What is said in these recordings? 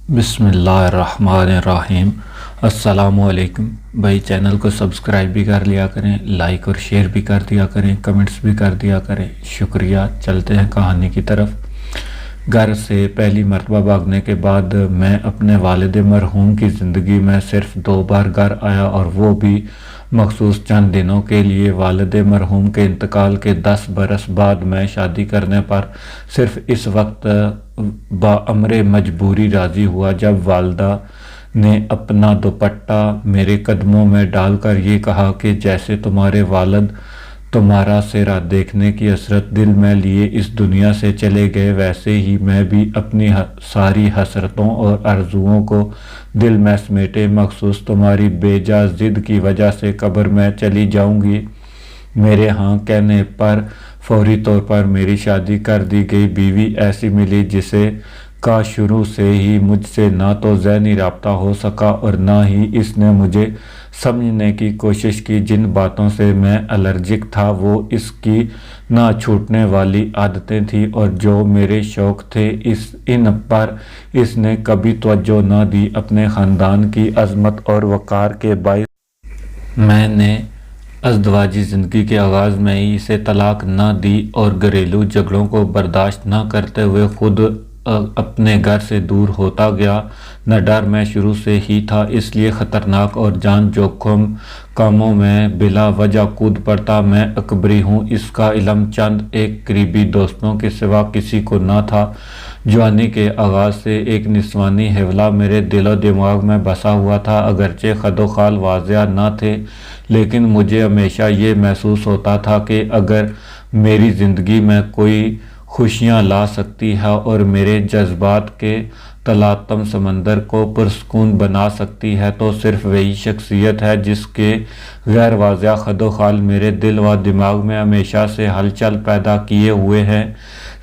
بسم اللہ الرحمن الرحیم۔ السلام علیکم بھائی، چینل کو سبسکرائب بھی کر لیا کریں، لائک اور شیئر بھی کر دیا کریں، کمنٹس بھی کر دیا کریں، شکریہ۔ چلتے ہیں کہانی کی طرف۔ گھر سے پہلی مرتبہ بھاگنے کے بعد میں اپنے والد مرحوم کی زندگی میں صرف 2 بار گھر آیا، اور وہ بھی مخصوص چند دنوں کے لیے۔ والد مرحوم کے انتقال کے 10 برس بعد میں شادی کرنے پر صرف اس وقت بامر مجبوری راضی ہوا جب والدہ نے اپنا دوپٹہ میرے قدموں میں ڈال کر یہ کہا کہ جیسے تمہارے والد تمہارا سیرا دیکھنے کی حسرت دل میں لیے اس دنیا سے چلے گئے، ویسے ہی میں بھی اپنی ساری حسرتوں اور آرزوؤں کو دل میں سمیٹے مخصوص تمہاری بے جا ضد کی وجہ سے قبر میں چلی جاؤں گی۔ میرے ہاں کہنے پر فوری طور پر میری شادی کر دی گئی۔ بیوی ایسی ملی جسے کا شروع سے ہی مجھ سے نہ تو ذہنی رابطہ ہو سکا اور نہ ہی اس نے مجھے سمجھنے کی کوشش کی۔ جن باتوں سے میں الرجک تھا وہ اس کی نہ چھوٹنے والی عادتیں تھیں، اور جو میرے شوق تھے ان پر اس نے کبھی توجہ نہ دی۔ اپنے خاندان کی عظمت اور وقار کے باعث میں نے ازدواجی زندگی کے آغاز میں ہی اسے طلاق نہ دی، اور گھریلو جھگڑوں کو برداشت نہ کرتے ہوئے خود اپنے گھر سے دور ہوتا گیا۔ نہ ڈر میں شروع سے ہی تھا، اس لیے خطرناک اور جان جوخم کاموں میں بلا وجہ کود پڑتا۔ میں اکبری ہوں، اس کا علم چند ایک قریبی دوستوں کے سوا کسی کو نہ تھا۔ جوانی کے آغاز سے ایک نسوانی حوالہ میرے دل و دماغ میں بسا ہوا تھا، اگرچہ خد و خال واضح نہ تھے، لیکن مجھے ہمیشہ یہ محسوس ہوتا تھا کہ اگر میری زندگی میں کوئی خوشیاں لا سکتی ہے اور میرے جذبات کے تلاطم سمندر کو پرسکون بنا سکتی ہے تو صرف وہی شخصیت ہے جس کے غیر واضح خد و خال میرے دل و دماغ میں ہمیشہ سے ہلچل پیدا کیے ہوئے ہیں۔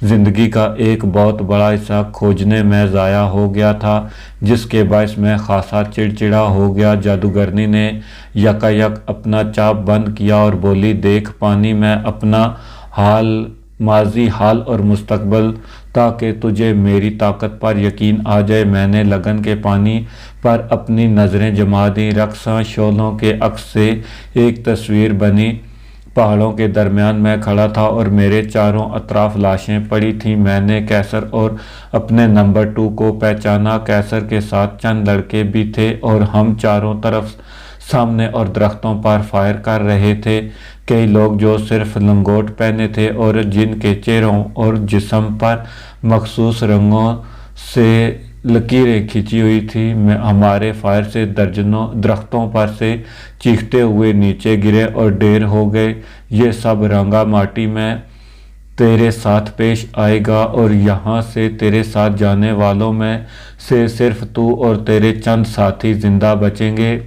زندگی کا ایک بہت بڑا حصہ کھوجنے میں ضائع ہو گیا تھا، جس کے باعث میں خاصا چڑچڑا ہو گیا۔ جادوگرنی نے یکایک اپنا چاپ بند کیا اور بولی، دیکھ پانی میں اپنا حال، ماضی، حال اور مستقبل، تاکہ تجھے میری طاقت پر یقین آ جائے۔ میں نے لگن کے پانی پر اپنی نظریں جما دیں۔ رقصاں شعلوں کے عکس سے ایک تصویر بنی۔ پہاڑوں کے درمیان میں کھڑا تھا اور میرے چاروں اطراف لاشیں پڑی تھیں۔ میں نے کیسر اور اپنے نمبر 2 کو پہچانا۔ کیسر کے ساتھ چند لڑکے بھی تھے اور ہم چاروں طرف سامنے اور درختوں پر فائر کر رہے تھے۔ کئی لوگ جو صرف لنگوٹ پہنے تھے اور جن کے چہروں اور جسم پر مخصوص رنگوں سے لکیریں کھینچی ہوئی تھیں، ہمارے فائر سے درجنوں درختوں پر سے چیختے ہوئے نیچے گرے اور ڈھیر ہو گئے۔ یہ سب رنگا ماٹی میں تیرے ساتھ پیش آئے گا، اور یہاں سے تیرے ساتھ جانے والوں میں سے صرف تو اور تیرے چند ساتھی زندہ بچیں گے۔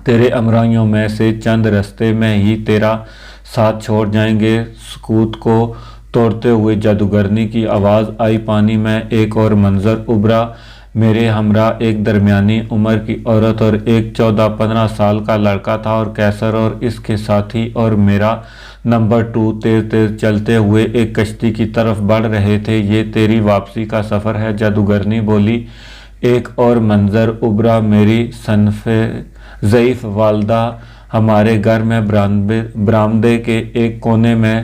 تیرے ہمراہیوں میں سے چند رستے میں ہی تیرا ساتھ چھوڑ جائیں گے۔ سکوت کو توڑتے ہوئے جادوگرنی کی آواز آئی۔ پانی میں ایک اور منظر ابھرا۔ میرے ہمراہ ایک درمیانی عمر کی عورت اور ایک 14-15 سال کا لڑکا تھا، اور کیسر اور اس کے ساتھی اور میرا نمبر 2 تیز تیز چلتے ہوئے ایک کشتی کی طرف بڑھ رہے تھے۔ یہ تیری واپسی کا سفر ہے، جادوگرنی بولی۔ ایک اور منظر ابھرا۔ میری صنف ضعیف والدہ ہمارے گھر میں برآمدے کے ایک کونے میں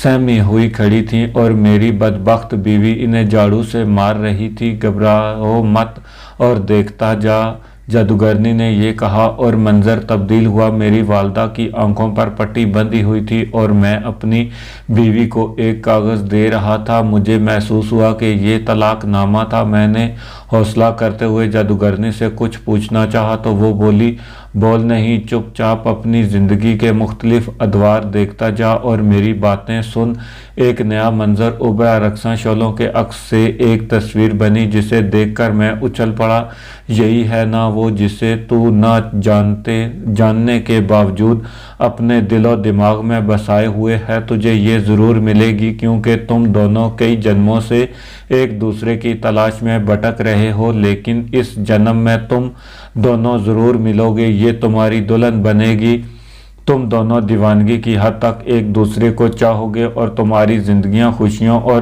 سہمی ہوئی کھڑی تھیں، اور میری بدبخت بیوی انہیں جھاڑو سے مار رہی تھی۔ گھبراؤ مت اور دیکھتا جا، جادوگرنی نے یہ کہا، اور منظر تبدیل ہوا۔ میری والدہ کی آنکھوں پر پٹی بندھی ہوئی تھی اور میں اپنی بیوی کو ایک کاغذ دے رہا تھا۔ مجھے محسوس ہوا کہ یہ طلاق نامہ تھا۔ میں نے حوصلہ کرتے ہوئے جادوگرنی سے کچھ پوچھنا چاہا تو وہ بولی، بول نہیں، چپ چاپ اپنی زندگی کے مختلف ادوار دیکھتا جا اور میری باتیں سن۔ ایک نیا منظر ابھرا۔ رقصاں شعلوں کے عکس سے ایک تصویر بنی جسے دیکھ کر میں اچھل پڑا۔ یہی ہے نا وہ جسے تو نہ جاننے کے باوجود اپنے دل و دماغ میں بسائے ہوئے ہے۔ تجھے یہ ضرور ملے گی، کیونکہ تم دونوں کئی جنموں سے ایک دوسرے کی تلاش میں بھٹک رہے ہو، لیکن اس جنم میں تم دونوں ضرور ملو گے۔ یہ تمہاری دلہن بنے گی۔ تم دونوں دیوانگی کی حد تک ایک دوسرے کو چاہو گے، اور تمہاری زندگیاں خوشیوں اور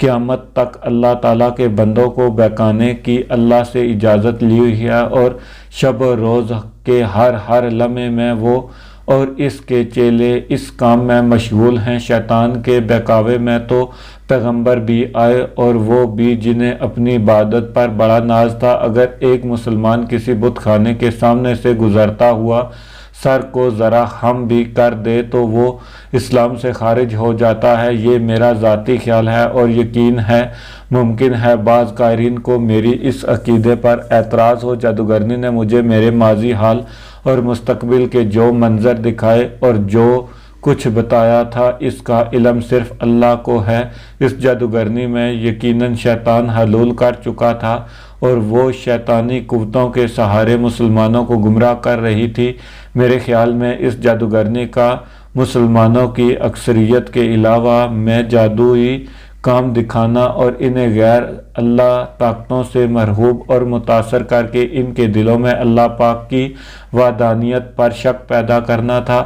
قیامت تک اللہ تعالیٰ کے بندوں کو بہکانے کی اللہ سے اجازت لی ہوئی ہے، اور شب و روز کے ہر لمحے میں وہ اور اس کے چیلے اس کام میں مشغول ہیں۔ شیطان کے بہکاوے میں تو پیغمبر بھی آئے، اور وہ بھی جنہیں اپنی عبادت پر بڑا ناز تھا۔ اگر ایک مسلمان کسی بت خانے کے سامنے سے گزرتا ہوا سر کو ذرا خم بھی کر دے تو وہ اسلام سے خارج ہو جاتا ہے۔ یہ میرا ذاتی خیال ہے، اور یقین ہے ممکن ہے بعض قائرین کو میری اس عقیدے پر اعتراض ہو۔ جادوگرنی نے مجھے میرے ماضی، حال اور مستقبل کے جو منظر دکھائے اور جو کچھ بتایا تھا، اس کا علم صرف اللہ کو ہے۔ اس جادوگرنی میں یقیناً شیطان حلول کر چکا تھا، اور وہ شیطانی قوتوں کے سہارے مسلمانوں کو گمراہ کر رہی تھی۔ میرے خیال میں اس جادوگرنی کا مسلمانوں کی اکثریت کے علاوہ میں جادوئی کام دکھانا اور انہیں غیر اللہ طاقتوں سے مرعوب اور متاثر کر کے ان کے دلوں میں اللہ پاک کی وحدانیت پر شک پیدا کرنا تھا۔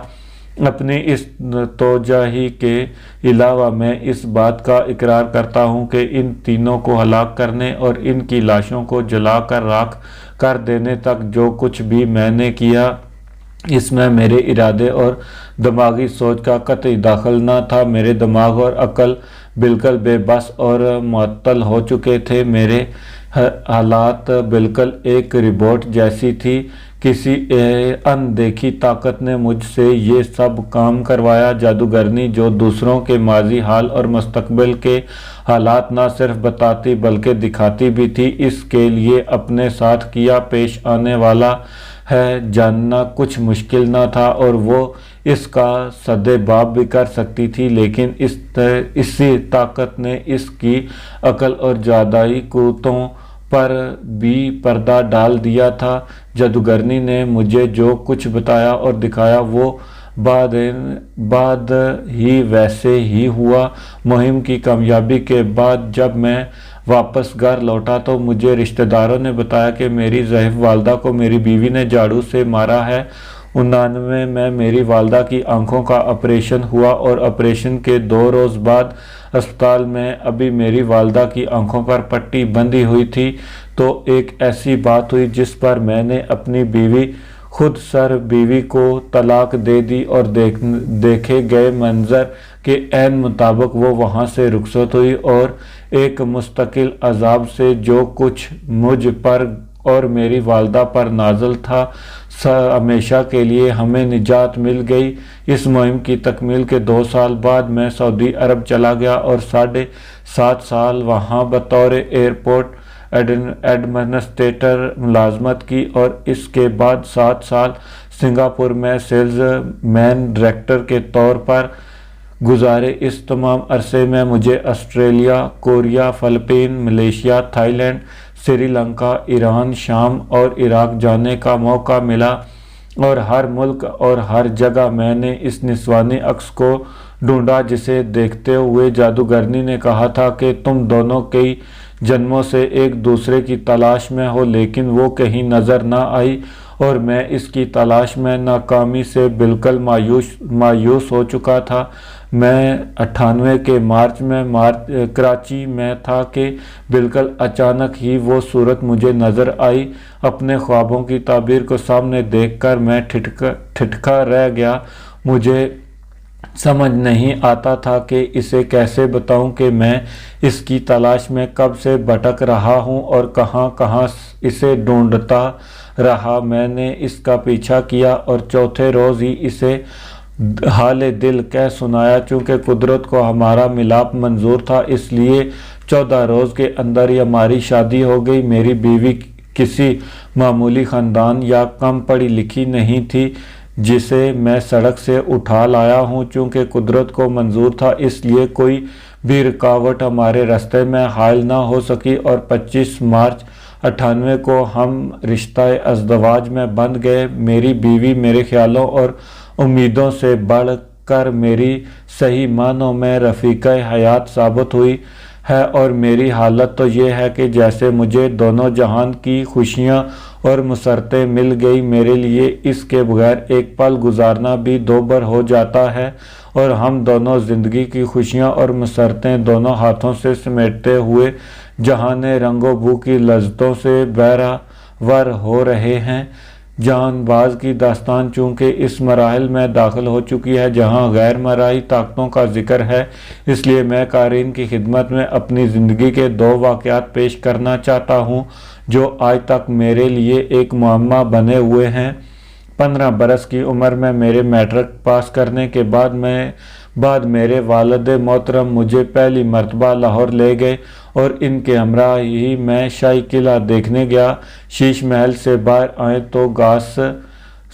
اپنی اس توجہی کے علاوہ میں اس بات کا اقرار کرتا ہوں کہ ان تینوں کو ہلاک کرنے اور ان کی لاشوں کو جلا کر راکھ کر دینے تک جو کچھ بھی میں نے کیا، اس میں میرے ارادے اور دماغی سوچ کا قطعی دخل نہ تھا۔ میرے دماغ اور عقل بالکل بے بس اور معطل ہو چکے تھے۔ میرے حالات بالکل ایک ربوٹ جیسی تھی۔ کسی اندیکھی طاقت نے مجھ سے یہ سب کام کروایا۔ جادوگرنی جو دوسروں کے ماضی، حال اور مستقبل کے حالات نہ صرف بتاتی بلکہ دکھاتی بھی تھی، اس کے لیے اپنے ساتھ کیا پیش آنے والا ہے جاننا کچھ مشکل نہ تھا، اور وہ اس کا سدِ باب بھی کر سکتی تھی، لیکن اسی طاقت نے اس کی عقل اور جادوئی قوتوں پر بھی پردہ ڈال دیا تھا۔ جادوگرنی نے مجھے جو کچھ بتایا اور دکھایا وہ بعد ہی ویسے ہی ہوا۔ مہم کی کامیابی کے بعد جب میں واپس گھر لوٹا تو مجھے رشتہ داروں نے بتایا کہ میری ضعیف والدہ کو میری بیوی نے جھاڑو سے مارا ہے۔ 99 میں میری والدہ کی آنکھوں کا آپریشن ہوا، اور آپریشن کے 2 روز بعد اسپتال میں ابھی میری والدہ کی آنکھوں پر پٹی بندھی ہوئی تھی تو ایک ایسی بات ہوئی جس پر میں نے اپنی خود سر بیوی کو طلاق دے دی، اور دیکھے گئے منظر کے عین مطابق وہ وہاں سے رخصت ہوئی، اور ایک مستقل عذاب سے جو کچھ مجھ پر اور میری والدہ پر نازل تھا، ہمیشہ کے لیے ہمیں نجات مل گئی۔ اس مہم کی تکمیل کے 2 سال بعد میں سعودی عرب چلا گیا اور 7.5 سال وہاں بطور ایئرپورٹ ایڈمنسٹریٹر ملازمت کی، اور اس کے بعد 7 سال سنگاپور میں سیلز مین ڈائریکٹر کے طور پر گزارے۔ اس تمام عرصے میں مجھے Australia, Korea, Philippines, Malaysia, Thailand, Sri Lanka, Iran, شام اور عراق جانے کا موقع ملا، اور ہر ملک اور ہر جگہ میں نے اس نسوانی عکس کو ڈھونڈا جسے دیکھتے ہوئے جادوگرنی نے کہا تھا کہ تم دونوں کئی جنموں سے ایک دوسرے کی تلاش میں ہو، لیکن وہ کہیں نظر نہ آئی، اور میں اس کی تلاش میں ناکامی سے بالکل مایوس ہو چکا تھا۔ میں 98 کے مارچ میں کراچی میں تھا کہ بالکل اچانک ہی وہ صورت مجھے نظر آئی۔ اپنے خوابوں کی تعبیر کو سامنے دیکھ کر میں ٹھٹکا رہ گیا۔ مجھے سمجھ نہیں آتا تھا کہ اسے کیسے بتاؤں کہ میں اس کی تلاش میں کب سے بھٹک رہا ہوں اور کہاں کہاں اسے ڈھونڈتا رہا۔ میں نے اس کا پیچھا کیا اور چوتھے روز ہی اسے حال دل کہہ سنایا۔ چونکہ قدرت کو ہمارا ملاپ منظور تھا، اس لیے 14 روز کے اندر ہی ہماری شادی ہو گئی۔ میری بیوی کسی معمولی خاندان یا کم پڑھی لکھی نہیں تھی جسے میں سڑک سے اٹھا لایا ہوں۔ چونکہ قدرت کو منظور تھا، اس لیے کوئی بھی رکاوٹ ہمارے راستے میں حائل نہ ہو سکی، اور 25 مارچ 98 کو ہم رشتہ ازدواج میں بندھ گئے۔ میری بیوی میرے خیالوں اور امیدوں سے بڑھ کر میری صحیح معنوں میں رفیقہ حیات ثابت ہوئی۔ ہے اور میری حالت تو یہ ہے کہ جیسے مجھے دونوں جہان کی خوشیاں اور مسرتیں مل گئی۔ میرے لیے اس کے بغیر ایک پل گزارنا بھی دوبر ہو جاتا ہے اور ہم دونوں زندگی کی خوشیاں اور مسرتیں دونوں ہاتھوں سے سمیٹتے ہوئے جہان رنگ و بو کی لذتوں سے بہرہ ہو رہے ہیں۔ جان باز کی داستان چونکہ اس مراحل میں داخل ہو چکی ہے جہاں غیر مرئی طاقتوں کا ذکر ہے، اس لیے میں قارئین کی خدمت میں اپنی زندگی کے 2 واقعات پیش کرنا چاہتا ہوں جو آج تک میرے لیے ایک معمہ بنے ہوئے ہیں۔ 15 برس کی عمر میں میرے میٹرک پاس کرنے کے بعد میرے والد محترم مجھے پہلی مرتبہ لاہور لے گئے اور ان کے ہمراہ ہی میں شاہی قلعہ دیکھنے گیا۔ شیش محل سے باہر آئیں تو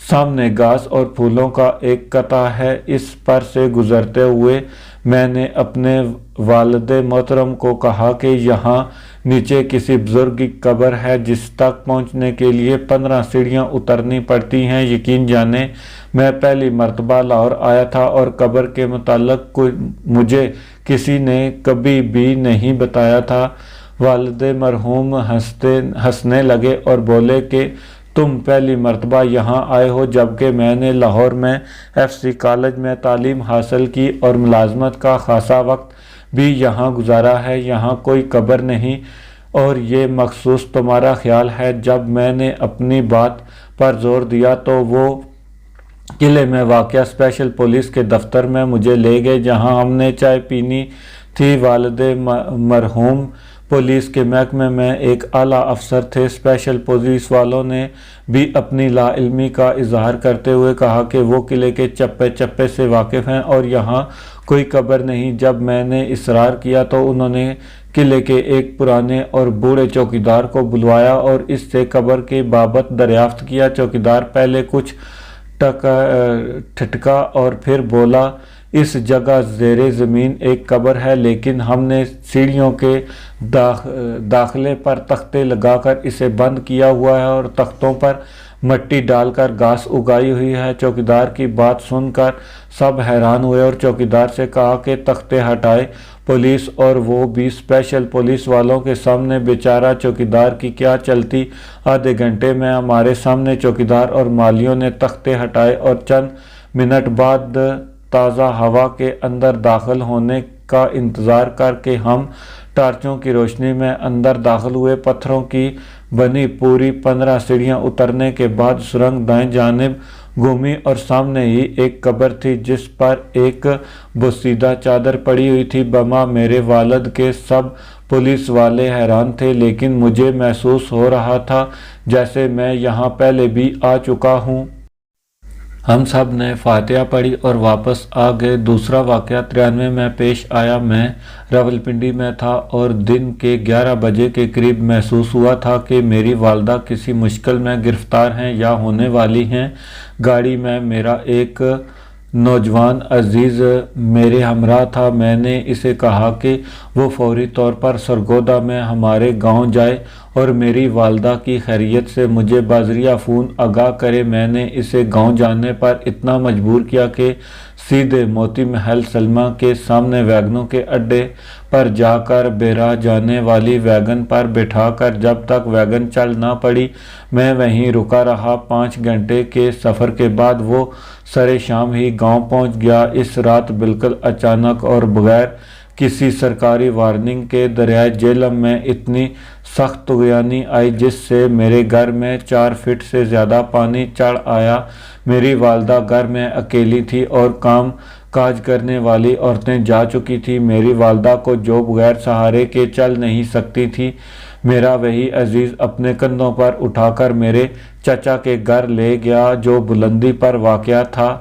سامنے گھاس اور پھولوں کا ایک قطع ہے۔ اس پر سے گزرتے ہوئے میں نے اپنے والد محترم کو کہا کہ یہاں نیچے کسی بزرگ کی قبر ہے جس تک پہنچنے کے لیے 15 سیڑھیاں اترنی پڑتی ہیں۔ یقین جانیں میں پہلی مرتبہ لاہور آیا تھا اور قبر کے متعلق مجھے کسی نے کبھی بھی نہیں بتایا تھا۔ والد مرحوم ہنسنے لگے اور بولے کہ تم پہلی مرتبہ یہاں آئے ہو، جبکہ میں نے لاہور میں FC کالج میں تعلیم حاصل کی اور ملازمت کا خاصا وقت بھی یہاں گزارا ہے۔ یہاں کوئی قبر نہیں اور یہ مخصوص تمہارا خیال ہے۔ جب میں نے اپنی بات پر زور دیا تو وہ قلعے میں واقع اسپیشل پولیس کے دفتر میں مجھے لے گئے جہاں ہم نے چائے پینی تھی۔ والد مرحوم پولیس کے محکمے میں ایک اعلیٰ افسر تھے۔ اسپیشل پولیس والوں نے بھی اپنی لا علمی کا اظہار کرتے ہوئے کہا کہ وہ قلعے کے چپے چپے سے واقف ہیں اور یہاں کوئی قبر نہیں۔ جب میں نے اصرار کیا تو انہوں نے قلعے کے ایک پرانے اور بوڑھے چوکیدار کو بلوایا اور اس سے قبر کے بابت دریافت کیا۔ چوکیدار پہلے کچھ ٹھٹکا اور پھر بولا، اس جگہ زیر زمین ایک قبر ہے، لیکن ہم نے سیڑھیوں کے داخلے پر تختے لگا کر اسے بند کیا ہوا ہے اور تختوں پر مٹی ڈال کر گھاس اگائی ہوئی ہے۔ چوکیدار کی بات سن کر سب حیران ہوئے اور چوکیدار سے کہا کہ تختے ہٹائے۔ پولیس اور وہ بھی اسپیشل پولیس والوں کے سامنے۔ بیچارہ چوکیدار کی کیا چلتی۔ آدھے گھنٹے میں ہمارے سامنے چوکیدار اور مالیوں نے تختے ہٹائے اور چند منٹ بعد تازہ ہوا کے اندر داخل ہونے کا انتظار کر کے ہم ٹارچوں کی روشنی میں اندر داخل ہوئے۔ پتھروں کی بنی پوری 15 سیڑھیاں اترنے کے بعد سرنگ دائیں جانب گھومی اور سامنے ہی ایک قبر تھی جس پر ایک بوسیدہ چادر پڑی ہوئی تھی۔ بما میرے والد کے سب پولیس والے حیران تھے، لیکن مجھے محسوس ہو رہا تھا جیسے میں یہاں پہلے بھی آ چکا ہوں۔ ہم سب نے فاتحہ پڑھی اور واپس آ گئے۔ دوسرا واقعہ 93 میں پیش آیا۔ میں راولپنڈی میں تھا اور دن کے 11 بجے کے قریب محسوس ہوا تھا کہ میری والدہ کسی مشکل میں گرفتار ہیں یا ہونے والی ہیں۔ گاڑی میں میرا ایک نوجوان عزیز میرے ہمراہ تھا۔ میں نے اسے کہا کہ وہ فوری طور پر سرگودا میں ہمارے گاؤں جائے اور میری والدہ کی خیریت سے مجھے بذریعہ فون آگاہ کرے۔ میں نے اسے گاؤں جانے پر اتنا مجبور کیا کہ سیدھے موتی محل سلمہ کے سامنے ویگنوں کے اڈے پر جا کر بیرا جانے والی ویگن پر بٹھا کر جب تک ویگن چل نہ پڑی میں وہیں رکا رہا۔ 5 گھنٹے کے سفر کے بعد وہ سرے شام ہی گاؤں پہنچ گیا۔ اس رات بالکل اچانک اور بغیر کسی سرکاری وارننگ کے دریائے جہلم میں اتنی سخت طغیانی آئی جس سے میرے گھر میں 4 فٹ سے زیادہ پانی چڑھ آیا۔ میری والدہ گھر میں اکیلی تھی اور کام کاج کرنے والی عورتیں جا چکی تھی۔ میری والدہ کو جو بغیر سہارے کے چل نہیں سکتی تھی، میرا وہی عزیز اپنے کندھوں پر اٹھا کر میرے چچا کے گھر لے گیا جو بلندی پر واقع تھا۔